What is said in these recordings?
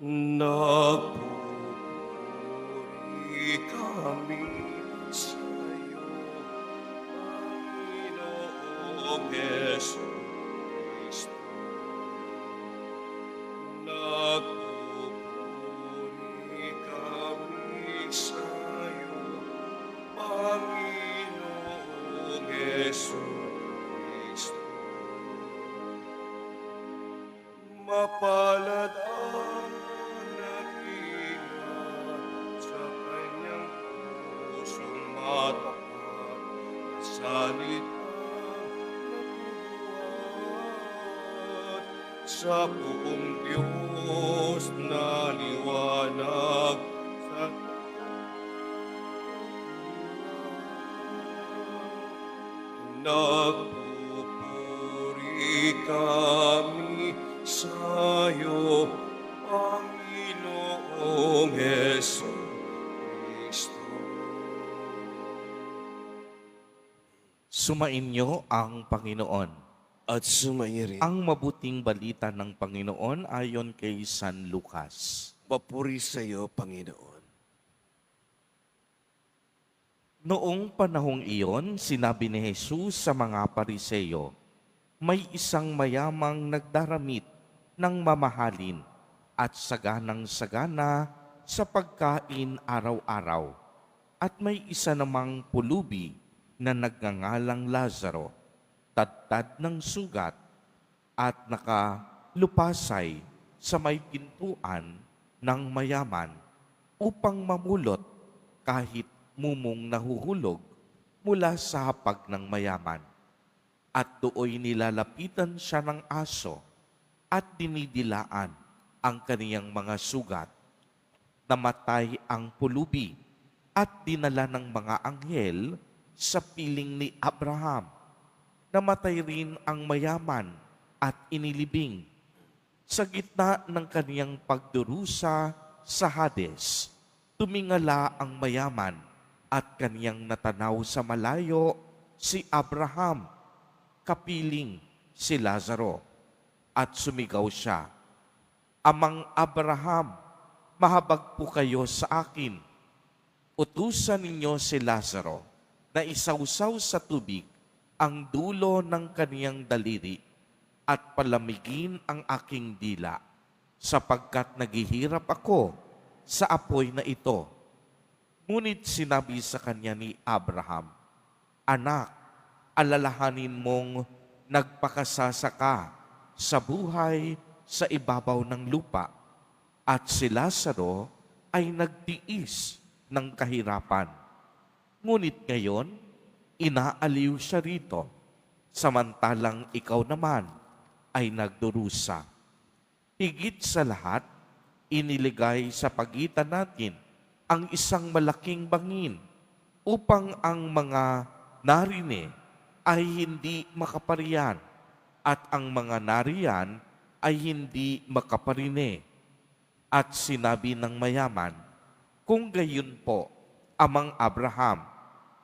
Nagpupuri kami sa'yo, Panginoong Jesucristo. Nagpupuri kami sa'yo, Panginoong Jesucristo. Mapalad ang nagingat sa kanyang pusong matapat na salitang nabubuhat sa buong Diyos na liwanag sa nagpupuri kami sa'yo, Panginoong Jesucristo. Sumainyo ang Panginoon. At sumayin rin, Ang mabuting balita ng Panginoon ayon kay San Lucas. papuri sa'yo, Panginoon. Noong panahong iyon, sinabi ni Jesus sa mga Pariseyo, may isang mayamang nagdaramit ng mamahalin at saganang-sagana sa pagkain araw-araw. At may isa namang pulubi na nagngangalang Lazaro, tadtad ng sugat at nakalupasay sa may pintuan ng mayaman upang mamulot kahit mumong nahuhulog mula sa hapag ng mayaman. At dooy nilalapitan siya ng aso at dinidilaan ang kaniyang mga sugat. Namatay ang pulubi at dinala ng mga anghel sa piling ni Abraham. Namatay rin ang mayaman at inilibing. Sa gitna ng kaniyang pagdurusa sa Hades, tumingala ang mayaman at kaniyang natanaw sa malayo si Abraham, kapiling si Lazaro, at sumigaw siya, Amang Abraham, mahabag po kayo sa akin. Utusan ninyo si Lazaro na isawsaw sa tubig ang dulo ng kaniyang daliri at palamigin ang aking dila, sapagkat naghihirap ako sa apoy na ito. Ngunit sinabi sa kanya ni Abraham, Anak, alalahanin mong nagpakasasaka sa buhay sa ibabaw ng lupa, at si Lazaro ay nagtiis ng kahirapan. Ngunit ngayon, inaaliw siya rito, samantalang ikaw naman ay nagdurusa. Higit sa lahat, iniligay sa pagitan natin ang isang malaking bangin upang ang mga narine ay hindi makaparian at ang mga nariyan ay hindi makaparine. At sinabi ng mayaman, kung gayon po, Amang Abraham,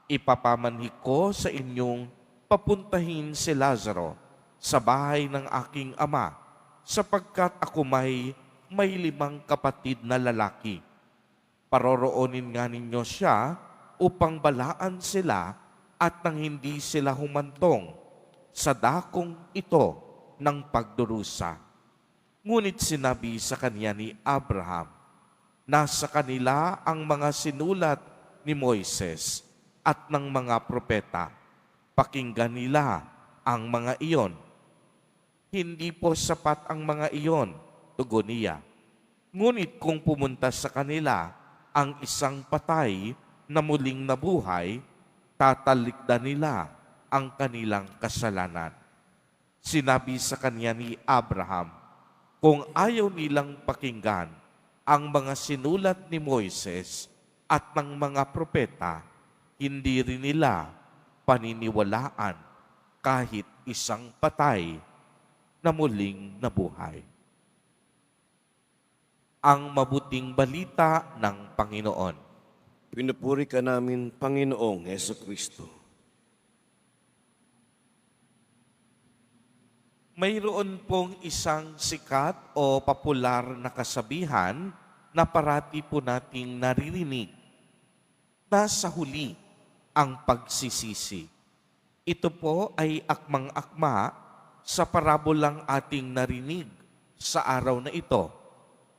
ipapamanhi ko sa inyong papuntahin si Lazaro sa bahay ng aking ama, sapagkat ako may 5 kapatid na lalaki. Paroroonin nga ninyo siya upang balaan sila at nang hindi sila humantong sa dakong ito ng pagdurusa. Ngunit sinabi sa kanya ni Abraham, nasa kanila ang mga sinulat ni Moises at ng mga propeta. Pakinggan nila ang mga iyon. Hindi po sapat ang mga iyon, tugon niya. Ngunit kung pumunta sa kanila ang isang patay na muling nabuhay, tatalikdan nila ang kanilang kasalanan. Sinabi sa kanya ni Abraham, kung ayaw nilang pakinggan ang mga sinulat ni Moises at ng mga propeta, hindi rin nila paniniwalaan kahit isang patay na muling nabuhay. Ang mabuting balita ng Panginoon. Pinupuri ka namin, Panginoong Jesucristo. Mayroon pong isang sikat o popular na kasabihan na parati po nating naririnig na sa huli ang pagsisisi. Ito po ay akmang-akma sa parabolang ating narinig sa araw na ito,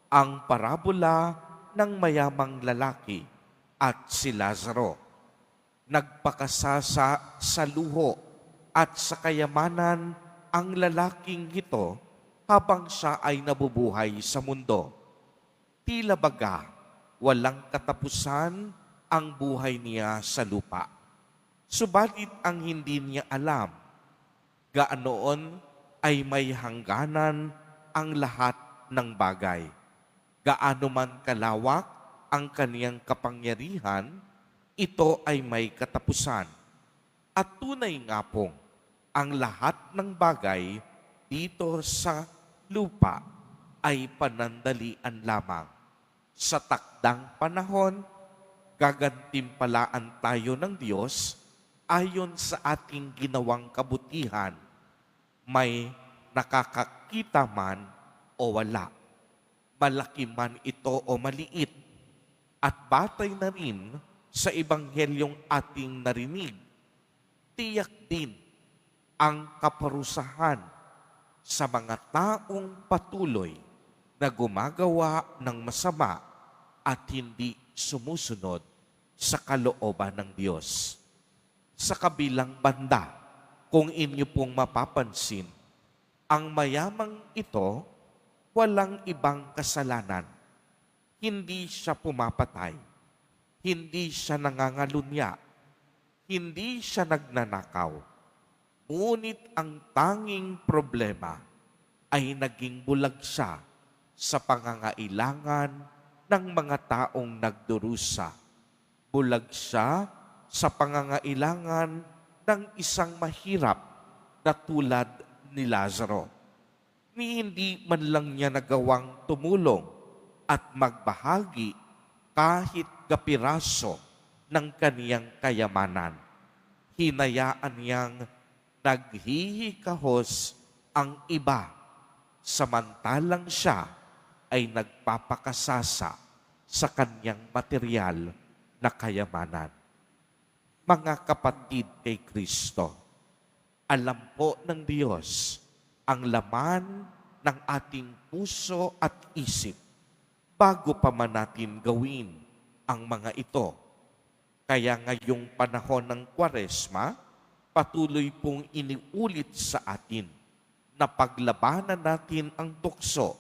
ang parabola ng mayamang lalaki at si Lazaro. Nagpakasasa sa luho at sa kayamanan ang lalaking ito habang siya ay nabubuhay sa mundo. Tila baga, walang katapusan ang buhay niya sa lupa. Subalit ang hindi niya alam, gaanoon ay may hangganan ang lahat ng bagay. Gaano man kalawak ang kaniyang kapangyarihan, ito ay may katapusan. At tunay nga pong, ang lahat ng bagay dito sa lupa ay panandalian lamang. Sa takdang panahon, gagantimpalaan tayo ng Diyos ayon sa ating ginawang kabutihan, may nakakakita man o wala, malaki man ito o maliit, at batay na rin sa ebanghelyong ating narinig, tiyak din ang kaparusahan sa mga taong patuloy na gumagawa ng masama at hindi sumusunod sa kalooban ng Diyos. Sa kabilang banda, kung inyo pong mapapansin, ang mayamang ito walang ibang kasalanan. Hindi siya pumapatay, hindi siya nangangalunya, hindi siya nagnanakaw. Ngunit ang tanging problema ay naging bulag siya sa pangangailangan ng mga taong nagdurusa. Bulag siya sa pangangailangan ng isang mahirap na tulad ni Lazaro. Ni hindi man lang niya nagawang tumulong at magbahagi kahit kapiraso ng kaniyang kayamanan. Hinayaan niyang naghihikahos ang iba, samantalang siya ay nagpapakasasa sa kanyang material na kayamanan. Mga kapatid kay Kristo, alam po ng Diyos ang laman ng ating puso at isip bago pa man natin gawin ang mga ito. Kaya ngayong panahon ng Kwaresma, patuloy pong iniulit sa atin na paglabanan natin ang tukso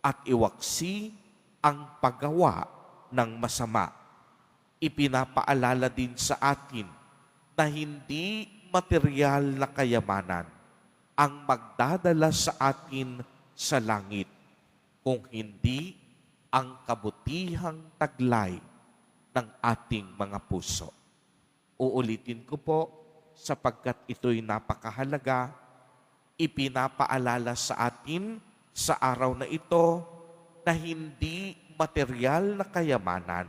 at iwaksi ang paggawa ng masama. Ipinapaalala din sa atin na hindi material na kayamanan ang magdadala sa atin sa langit, kung hindi ang kabutihang taglay ng ating mga puso. Uulitin ko po, sapagkat ito'y napakahalaga, ipinapaalala sa atin sa araw na ito na hindi material na kayamanan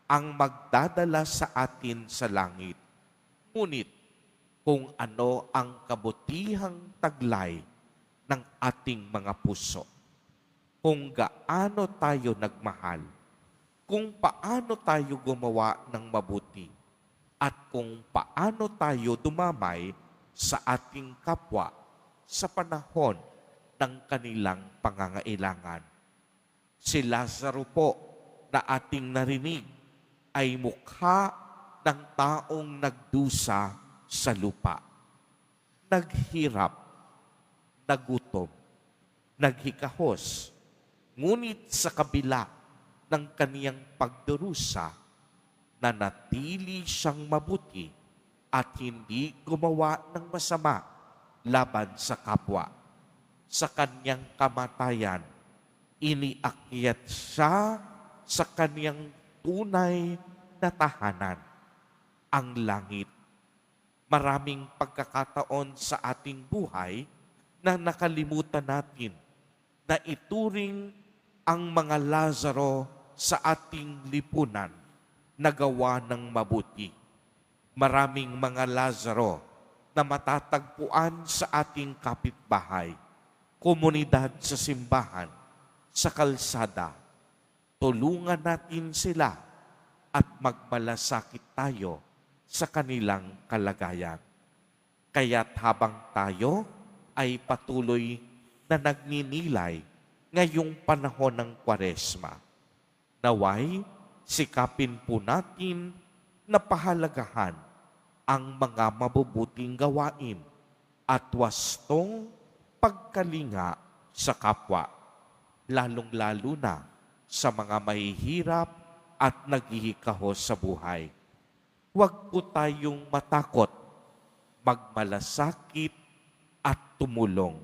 ang magdadala sa atin sa langit. Ngunit kung ano ang kabutihang taglay ng ating mga puso, kung gaano tayo nagmahal, kung paano tayo gumawa ng mabuti, at kung paano tayo dumamay sa ating kapwa sa panahon ng kanilang pangangailangan. Si Lazaro po na ating narinig ay mukha ng taong nagdusa sa lupa. Naghirap, nagutom, naghikahos, ngunit sa kabila ng kaniyang pagdurusa, nanatili siyang mabuti at hindi gumawa ng masama laban sa kapwa. Sa kaniyang kamatayan, iniakyat siya sa kaniyang tunay na tahanan, ang langit. Maraming pagkakataon sa ating buhay na nakalimutan natin na ituring ang mga Lazaro sa ating lipunan na gawa ng mabuti. Maraming mga Lazaro na matatagpuan sa ating kapitbahay komunidad sa simbahan, sa kalsada. Tulungan natin sila at magmalasakit tayo sa kanilang kalagayan. Kaya't habang tayo ay patuloy na nagninilay ngayong panahon ng Kwaresma, naway sikapin po natin na pahalagahan ang mga mabubuting gawain at wastong pagkalinga sa kapwa, lalong-lalo na sa mga mahihirap at naghihikahos sa buhay. Huwag po tayong matakot, magmalasakit at tumulong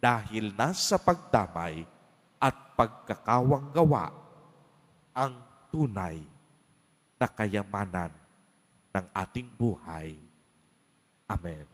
dahil nasa pagdamay at pagkakawang gawa ang tunay na kayamanan ng ating buhay. Amen.